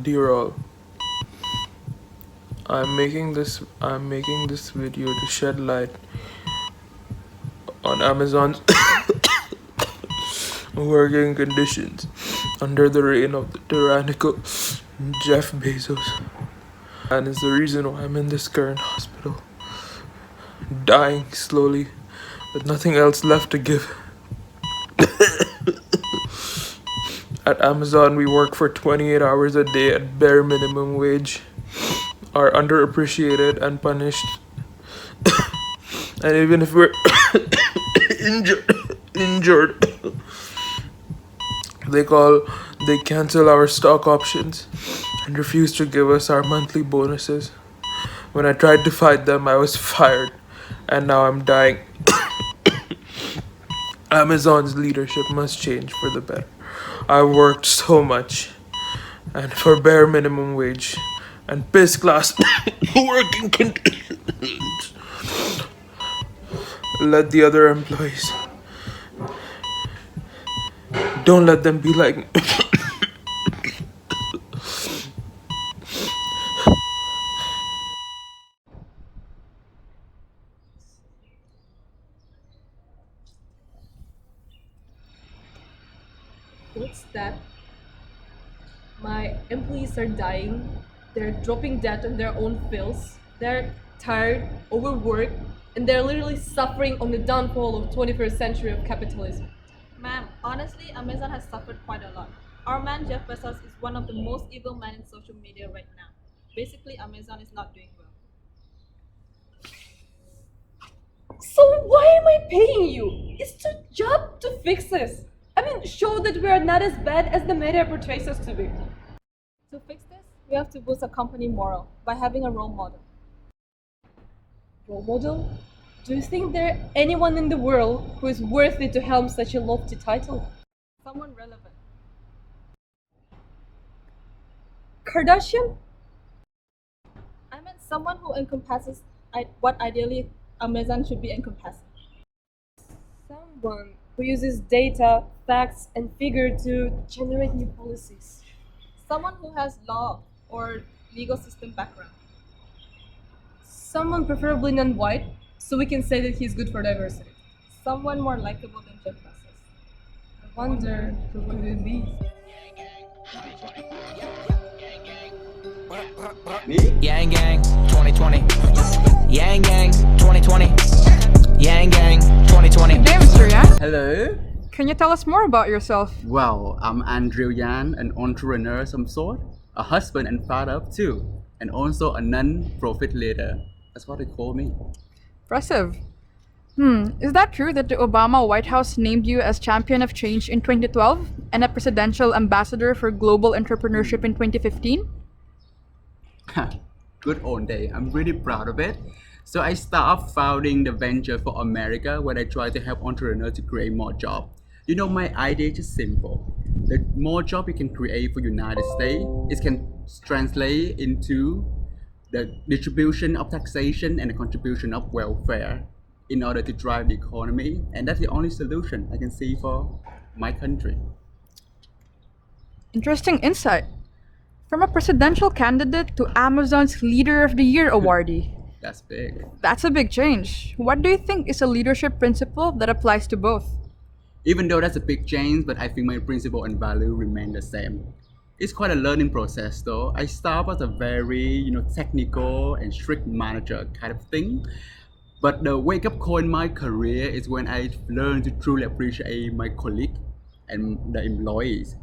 Dear all, I'm making this video to shed light on Amazon's working conditions under the reign of the tyrannical Jeff Bezos. And is the reason why I'm in this current hospital, dying slowly with nothing else left to give. At Amazon, we work for 28 hours a day at bare minimum wage, are underappreciated and punished, and even if we're injured, they cancel our stock options and refuse to give us our monthly bonuses. When I tried to fight them, I was fired, and now I'm dying. Amazon's leadership must change for the better. I've worked so much, and for bare minimum wage and piss class working conditions. Let the other employees. Don't let them be like me. What's that? My employees are dying. They're dropping dead on their own pills. They're tired, overworked, and they're literally suffering on the downfall of 21st century of capitalism. Ma'am, honestly, Amazon has suffered quite a lot. Our man Jeff Bezos is one of the most evil men in social media right now. Basically, Amazon is not doing well. So why am I paying you? It's your job to fix this. I mean, show that we are not as bad as the media portrays us to be. To fix this, we have to boost a company moral by having a role model. Role model? Do you think there anyone in the world who is worthy to helm such a lofty title? Someone relevant. Kardashian? I meant someone who encompasses what ideally Amazon should be encompassing. Someone who uses data, facts, and figure to generate new policies. Someone who has law or legal system background. Someone preferably non-white, so we can say that he's good for diversity. Someone more likable than Jeff Bezos. I wonder who could it be? Yang Gang 2020. Yang Gang 2020. Yang Gang 2020. Good day, Mr. Yan. Hello. Can you tell us more about yourself? Well, I'm Jain, an entrepreneur of some sort, a husband and father of two, and also a non-profit leader. That's what they call me. Impressive. Is that true that the Obama White House named you as champion of change in 2012 and a presidential ambassador for global entrepreneurship in 2015? Good old day. I'm really proud of it. So I started founding the Venture for America where I try to help entrepreneurs to create more jobs. You know, my idea is just simple. The more job you can create for United States, it can translate into the distribution of taxation and the contribution of welfare in order to drive the economy. And that's the only solution I can see for my country. Interesting insight. From a presidential candidate to Amazon's Leader of the Year awardee. That's big. That's a big change. What do you think is a leadership principle that applies to both? Even though that's a big change, but I think my principle and value remain the same. It's quite a learning process though. I started as a very, technical and strict manager kind of thing. But the wake up call in my career is when I learned to truly appreciate my colleague and the employees.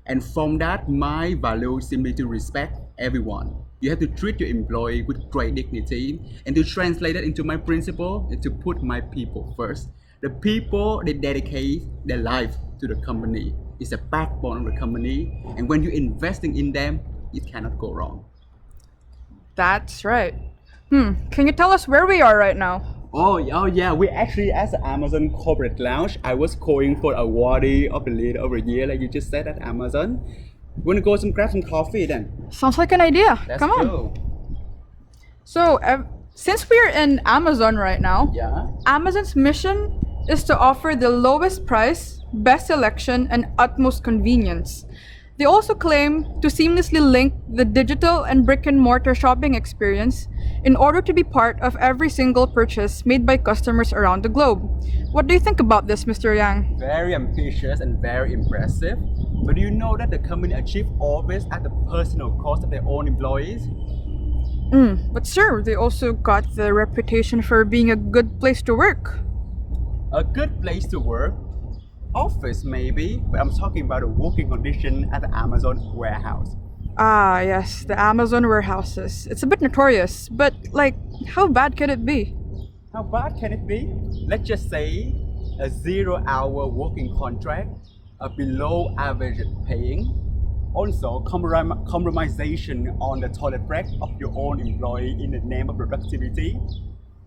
And from that, my value is simply to respect everyone. You have to treat your employee with great dignity, and to translate that into my principle is to put my people first. The people, they dedicate their life to the company. It's the backbone of the company, and when you're investing in them, it cannot go wrong. That's right. Can you tell us where we are right now? Oh yeah, we actually at the Amazon Corporate Lounge. I was calling for awardee of the Leader of the Year, like you just said at Amazon. Wanna go grab some coffee then? Sounds like an idea. Let's Come on. go. So, since we're in Amazon right now, Yeah. Amazon's mission is to offer the lowest price, best selection, and utmost convenience. They also claim to seamlessly link the digital and brick and mortar shopping experience in order to be part of every single purchase made by customers around the globe. What do you think about this, Mr. Yang? Very ambitious and very impressive. But do you know that the company achieved all this at the personal cost of their own employees? But sir, they also got the reputation for being a good place to work. A good place to work? Office maybe, but I'm talking about the working condition at the Amazon warehouse. Ah, yes, the Amazon warehouses. It's a bit notorious, but like, how bad could it be? How bad can it be? Let's just say a 0-hour working contract, a below average paying, also compromisation on the toilet break of your own employee in the name of productivity.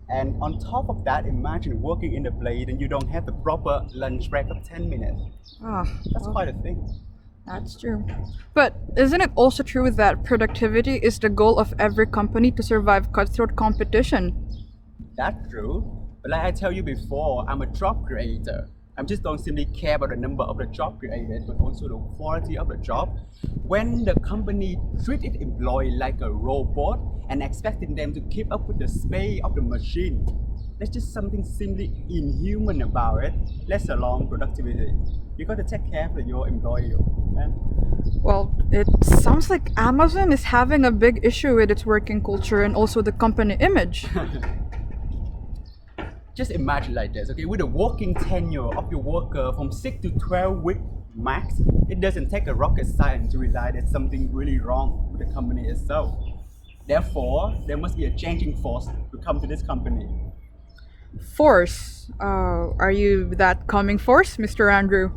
And on top of that, imagine working in the place and you don't have the proper lunch break of 10 minutes. Ah, That's quite a thing. that's true. But isn't it also true that productivity is the goal of every company to survive cutthroat competition? That's true. But like I tell you before, I'm a job creator. I just don't simply care about the number of the job created, but also the quality of the job. When the company treat its employee like a robot and expecting them to keep up with the speed of the machine, there's just something simply inhuman about it, let alone productivity. You got to take care of your employee, man. Well, it sounds like Amazon is having a big issue with its working culture and also the company image. Just imagine like this, okay? With the working tenure of your worker from 6 to 12 weeks max, it doesn't take a rocket science to realize there's something really wrong with the company itself. Therefore, there must be a changing force to come to this company. Force. Are you that coming force, Mr. Andrew?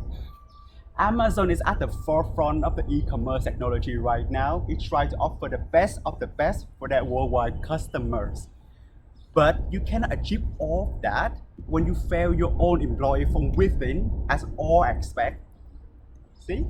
Amazon is at the forefront of the e-commerce technology right now. It tries to offer the best of the best for their worldwide customers. But you cannot achieve all of that when you fail your own employee from within, as all expect. See?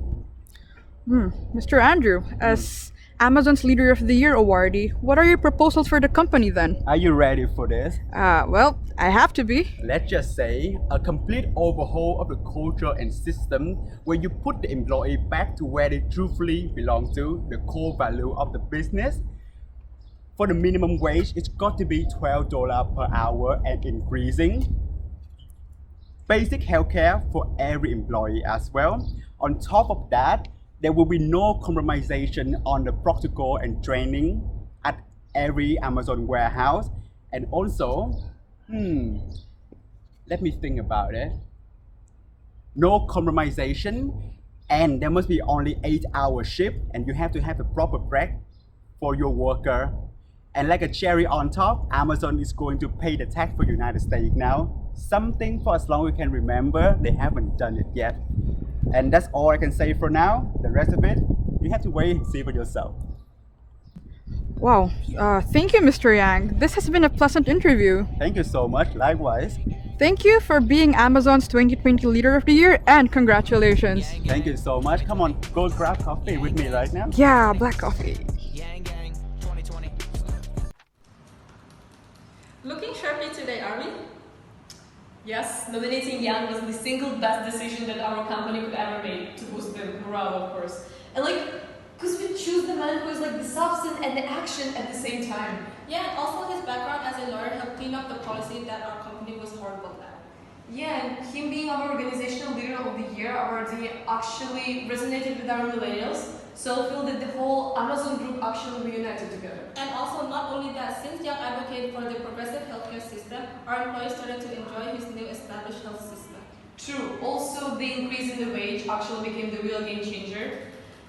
Mr. Andrew, as Amazon's Leader of the Year awardee, what are your proposals for the company then? Are you ready for this? Well, I have to be. Let's just say a complete overhaul of the culture and system where you put the employee back to where they truthfully belong to, the core value of the business. For the minimum wage, it's got to be $12 per hour and increasing. Basic healthcare for every employee as well. On top of that, there will be no compromisation on the protocol and training at every Amazon warehouse. And also, let me think about it. No compromisation, and there must be only 8-hour shift, and you have to have the proper break for your worker. And like a cherry on top, Amazon is going to pay the tax for United States now. Something for as long as we can remember, they haven't done it yet. And that's all I can say for now. The rest of it, you have to wait and see for yourself. Wow. Thank you, Mr. Yang. This has been a pleasant interview. Thank you so much. Likewise. Thank you for being Amazon's 2020 Leader of the Year, and congratulations. Thank you so much. Come on, go grab coffee with me right now. Yeah, black coffee. Yang Gang 2020. Looking sharply today, are we? Yes, nominating Yang was the single best decision that our company could ever make to boost the morale, of course. And because we choose the man who is like the substance and the action at the same time. Yeah, and also his background as a lawyer helped clean up the policy that our company was horrible at. Yeah, and him being our organizational leader of the year already actually resonated with our millennials. So I feel that the whole Amazon group actually reunited together. And also, not only that, since Young advocated for the progressive healthcare system, our employees started to enjoy his new established health system. True. Also, the increase in the wage actually became the real game changer.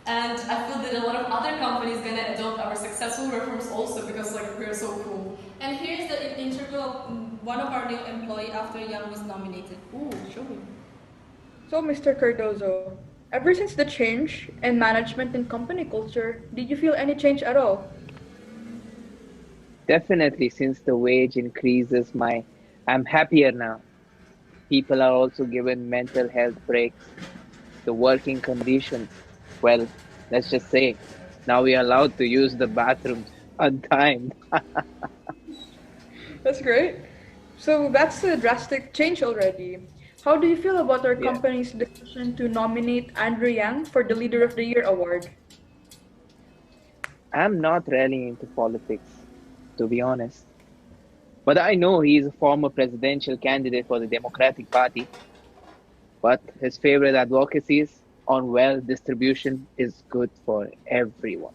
And I feel that a lot of other companies gonna adopt our successful reforms also because we're so cool. And here's the interview of one of our new employees after Young was nominated. Ooh, show me. So, Mr. Cardozo, ever since the change in management and company culture, did you feel any change at all? Definitely, since the wage increases, I'm happier now. People are also given mental health breaks. The working conditions, well, let's just say, now we are allowed to use the bathrooms untimed. That's great. So that's a drastic change already. How do you feel about our Yeah, company's decision to nominate Andrew Yang for the Leader of the Year award? I'm not really into politics, to be honest. But I know he is a former presidential candidate for the Democratic Party, but his favorite advocacies on wealth distribution is good for everyone.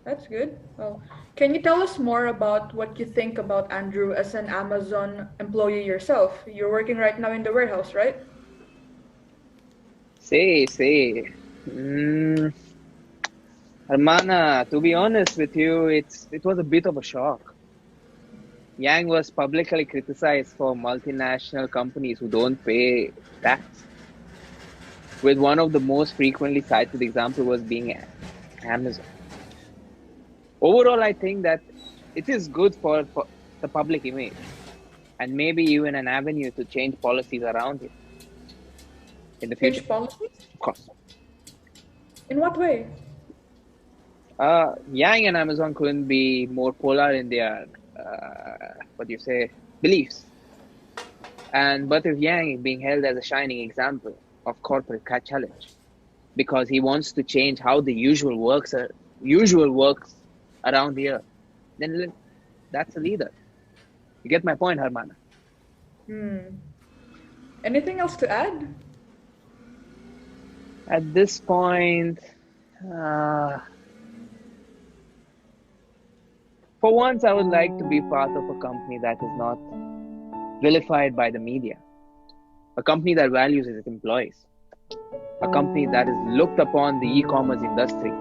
That's good. Well, can you tell us more about what you think about Andrew as an Amazon employee yourself? You're working right now in the warehouse, right? Say, Hermana, to be honest with you, it was a bit of a shock. Yang was publicly criticized for multinational companies who don't pay tax. With one of the most frequently cited example was being Amazon. Overall, I think that it is good for the public image and maybe even an avenue to change policies around it in the future, Change policies? of course. In what way? Yang and Amazon couldn't be more polar in their, what do you say, beliefs. And but if Yang is being held as a shining example of corporate challenge because he wants to change how the usual works around here, then that's a leader. You get my point, Hermana? Hmm. Anything else to add? At this point, uh, for once, I would like to be part of a company that is not vilified by the media, a company that values its employees, a company that is looked upon the e-commerce industry.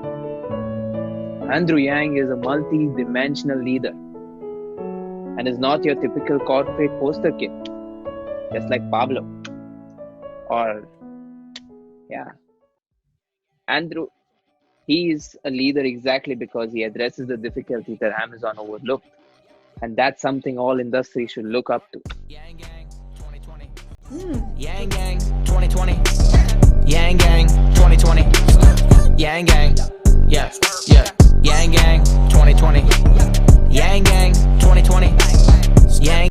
Andrew Yang is a multi-dimensional leader and is not your typical corporate poster kid, just like Pablo. Or, yeah, Andrew, he is a leader exactly because he addresses the difficulties that Amazon overlooked. And that's something all industries should look up to. Yang Gang 2020. Hmm. Yang Gang 2020. Yang Gang 2020. Yang Gang. Yeah.